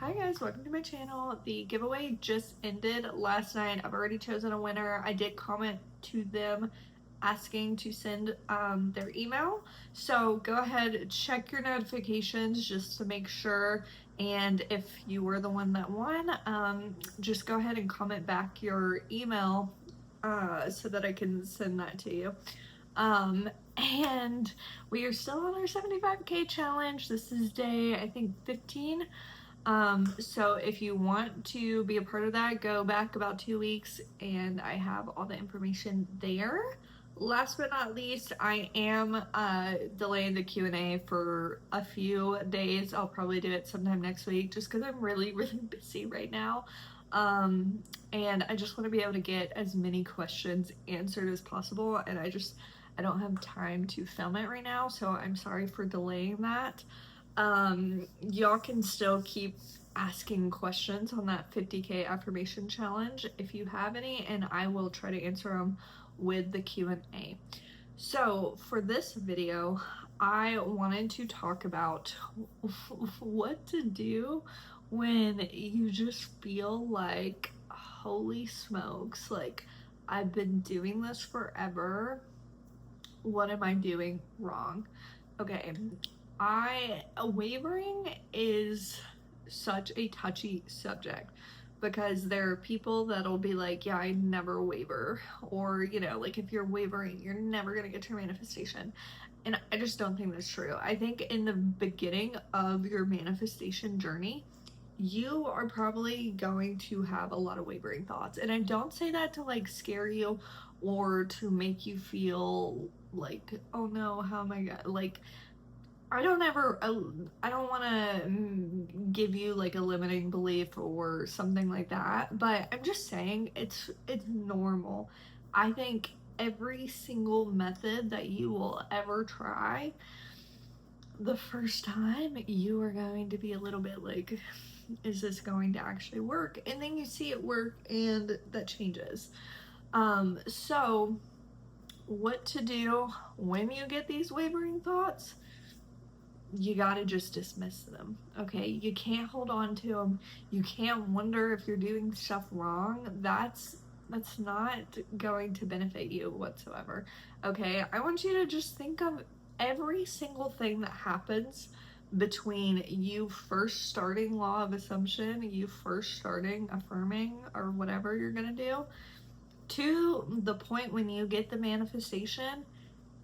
Hi guys, welcome to my channel. The giveaway just ended last night. I've already chosen a winner. I did comment to them asking to send their email, so go ahead, check your notifications just to make sure, and if you were the one that won, just go ahead and comment back your email so that I can send that to you. And we are still on our 75k challenge. This is day, I think, 15. So if you want to be a part of that, go back about 2 weeks and I have all the information there. Last but not least, I am delaying the Q&A for a few days. I'll probably do it sometime next week just because I'm really busy right now. And I just want to be able to get as many questions answered as possible, and I don't have time to film it right now, so I'm sorry for delaying that. Y'all can still keep asking questions on that 50k affirmation challenge if you have any, and I will try to answer them with the Q&A. So for this video, I wanted to talk about what to do when you just feel like, holy smokes, like, I've been doing this forever. What am I doing wrong? Okay, wavering is such a touchy subject because there are people that'll be like, yeah, I never waver, or, you know, like, if you're wavering, you're never gonna get your manifestation. And I just don't think that's true. I think in the beginning of your manifestation journey, you are probably going to have a lot of wavering thoughts. And I don't say that to like scare you or to make you feel like, oh no, how am I gonna, like, I don't want to give you like a limiting belief or something like that, but I'm just saying it's normal. I think every single method that you will ever try, the first time you are going to be a little bit like, is this going to actually work? And then you see it work and that changes. So what to do when you get these wavering thoughts? You gotta just dismiss them, okay? You can't hold on to them. You can't wonder if you're doing stuff wrong. That's not going to benefit you whatsoever, okay? I want you to just think of every single thing that happens between you first starting law of assumption, you first starting affirming or whatever you're gonna do, to the point when you get the manifestation.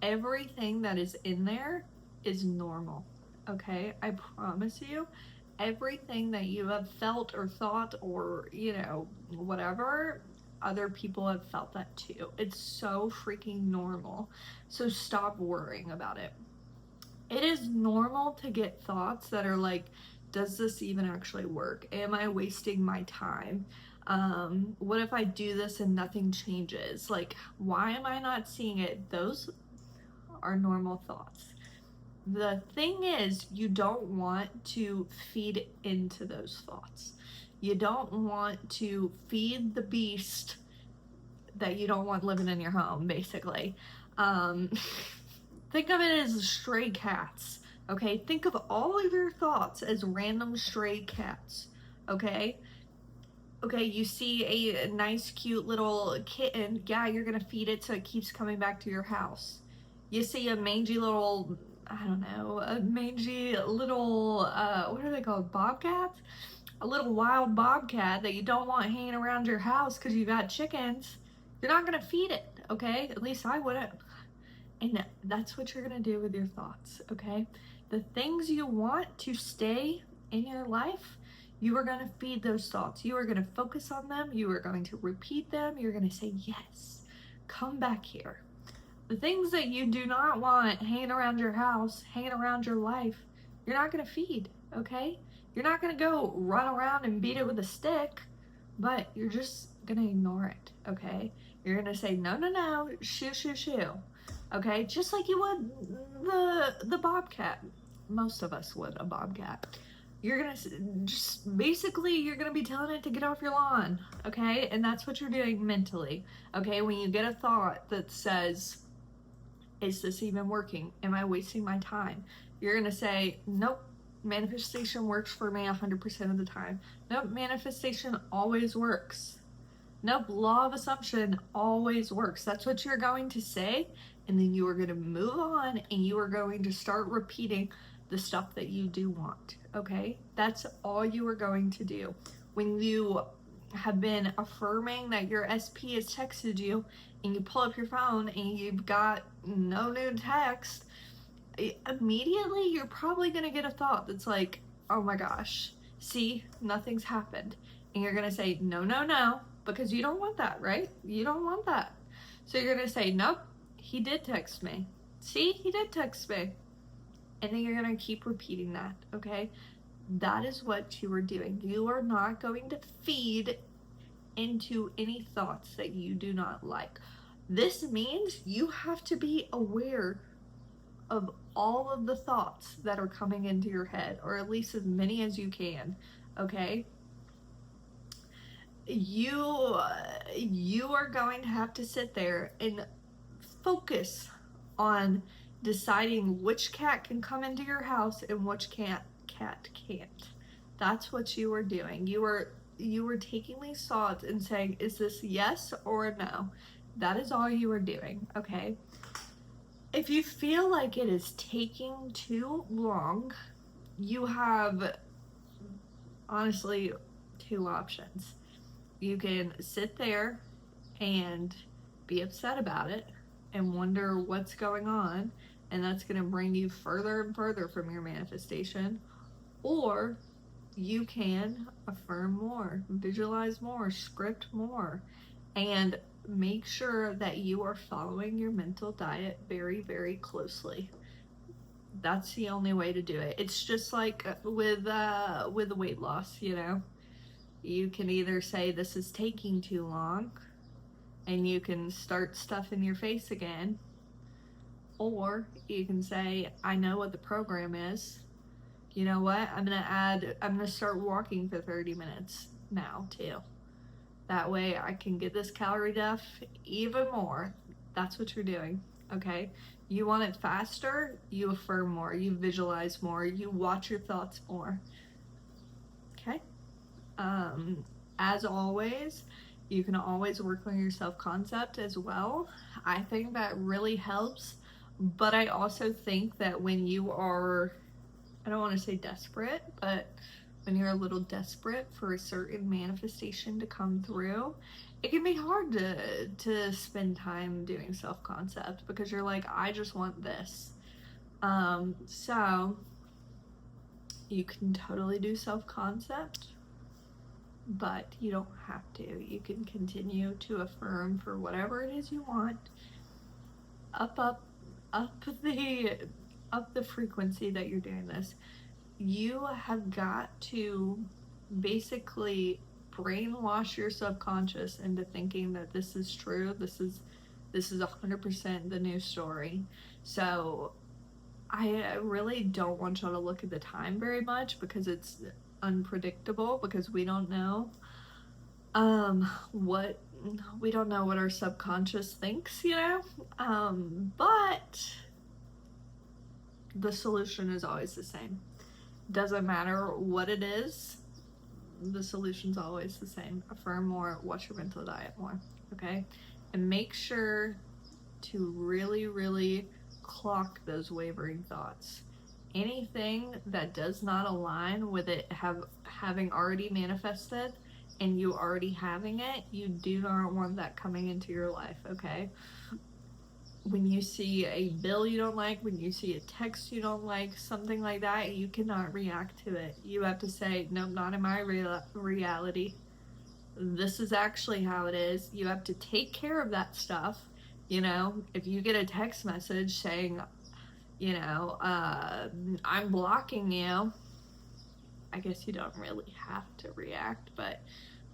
Everything that is in there is normal, okay? I promise you, everything that you have felt or thought or, you know, whatever, other people have felt that too. It's so freaking normal. So stop worrying about it. It is normal to get thoughts that are like, does this even actually work? Am I wasting my time? What if I do this and nothing changes? Like, why am I not seeing it? Those are normal thoughts. The thing is, you don't want to feed into those thoughts. You don't want to feed the beast that you don't want living in your home, basically. Think of it as stray cats, okay? Think of all of your thoughts as random stray cats, okay? Okay, you see a nice, cute little kitten. Yeah, you're gonna feed it so it keeps coming back to your house. You see a mangy little, I don't know, a mangy little, what are they called, bobcats? A little wild bobcat that you don't want hanging around your house because you got chickens. You're not gonna feed it, okay? At least I wouldn't. And that's what you're gonna do with your thoughts, okay? The things you want to stay in your life, you are going to feed those thoughts. You are going to focus on them. You are going to repeat them. You're going to say, yes, come back here. The things that you do not want hanging around your house, hanging around your life, you're not going to feed, okay? You're not going to go run around and beat it with a stick, but you're just going to ignore it, okay? You're going to say, no, no, no, shoo, shoo, shoo, okay? Just like you would the bobcat. Most of us would a bobcat. You're gonna just basically, you're gonna be telling it to get off your lawn, okay? And that's what you're doing mentally, okay? When you get a thought that says, is this even working? Am I wasting my time? You're gonna say, nope, manifestation works for me 100% of the time. Nope, manifestation always works. Nope, law of assumption always works. That's what you're going to say, and then you are going to move on, and you are going to start repeating the stuff that you do want, okay? That's all you are going to do. When you have been affirming that your SP has texted you, and you pull up your phone, and you've got no new text, immediately you're probably going to get a thought that's like, oh my gosh, see, nothing's happened. And you're going to say, no, no, no, because you don't want that, right? You don't want that. So you're going to say, nope, he did text me. See, he did text me. And then you're going to keep repeating that, okay? That is what you are doing. You are not going to feed into any thoughts that you do not like. This means you have to be aware of all of the thoughts that are coming into your head, or at least as many as you can, okay? You are going to have to sit there and focus on deciding which cat can come into your house and which cat can't. That's what you are doing. You are taking these thoughts and saying, is this yes or a no? That is all you are doing, okay? If you feel like it is taking too long, you have honestly two options. You can sit there and be upset about it and wonder what's going on, and that's going to bring you further and further from your manifestation. Or you can affirm more, visualize more, script more, and make sure that you are following your mental diet very, very closely. That's the only way to do it. It's just like with weight loss, you know. You can either say this is taking too long and you can start stuffing your face again, or you can say, I know what the program is. You know what? I'm gonna start walking for 30 minutes now too. That way I can get this calorie deficit even more. That's what you're doing, okay? You want it faster, you affirm more, you visualize more, you watch your thoughts more, okay? As always, you can always work on your self-concept as well. I think that really helps, but I also think that when you are, I don't want to say desperate, but when you're a little desperate for a certain manifestation to come through, it can be hard to spend time doing self-concept because you're like, I just want this. So you can totally do self-concept, but you don't have to. You can continue to affirm for whatever it is you want. Up the frequency that you're doing this. You have got to basically brainwash your subconscious into thinking that this is true. This is 100% the new story. So I really don't want y'all to look at the time very much because it's unpredictable, because we don't know what our subconscious thinks, you know. But the solution is always the same. Doesn't matter what it is, the solution's always the same. Affirm more, watch your mental diet more, okay? And make sure to really, really clock those wavering thoughts. Anything that does not align with it having already manifested and you already having it, you do not want that coming into your life, okay? When you see a bill you don't like, when you see a text you don't like, something like that, you cannot react to it. You have to say, no, not in my reality. This is actually how it is. You have to take care of that stuff. You know, if you get a text message saying, you know, I'm blocking you, I guess you don't really have to react, but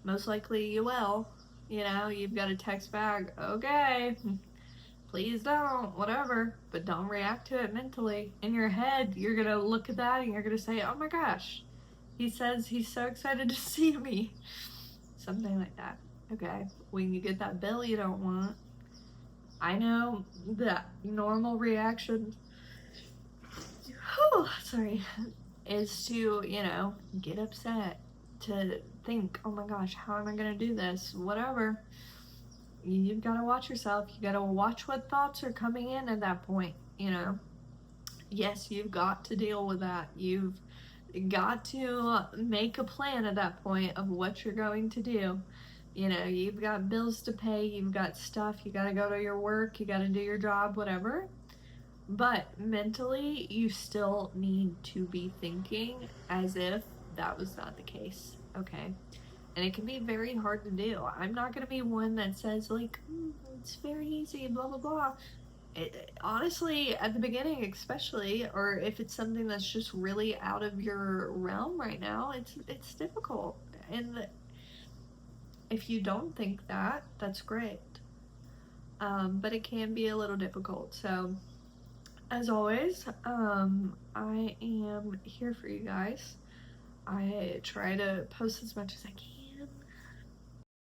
most likely you will. You know, you've got a text back, okay, please don't, whatever, but don't react to it mentally. In your head, you're gonna look at that and you're gonna say, oh my gosh, he says he's so excited to see me. Something like that, okay? When you get that bill you don't want, I know that normal reaction, sorry, is to, you know, get upset, to think, oh my gosh, how am I going to do this? Whatever. You've got to watch yourself. You got to watch what thoughts are coming in at that point, you know. Yes, you've got to deal with that. You've got to make a plan at that point of what you're going to do. You know, you've got bills to pay, you've got stuff, you got to go to your work, you got to do your job, whatever. But mentally, you still need to be thinking as if that was not the case, okay? And it can be very hard to do. I'm not going to be one that says, like, it's very easy, blah, blah, blah. Honestly, at the beginning, especially, or if it's something that's just really out of your realm right now, it's difficult. And if you don't think that, that's great. But it can be a little difficult. So, as always, I am here for you guys. I try to post as much as I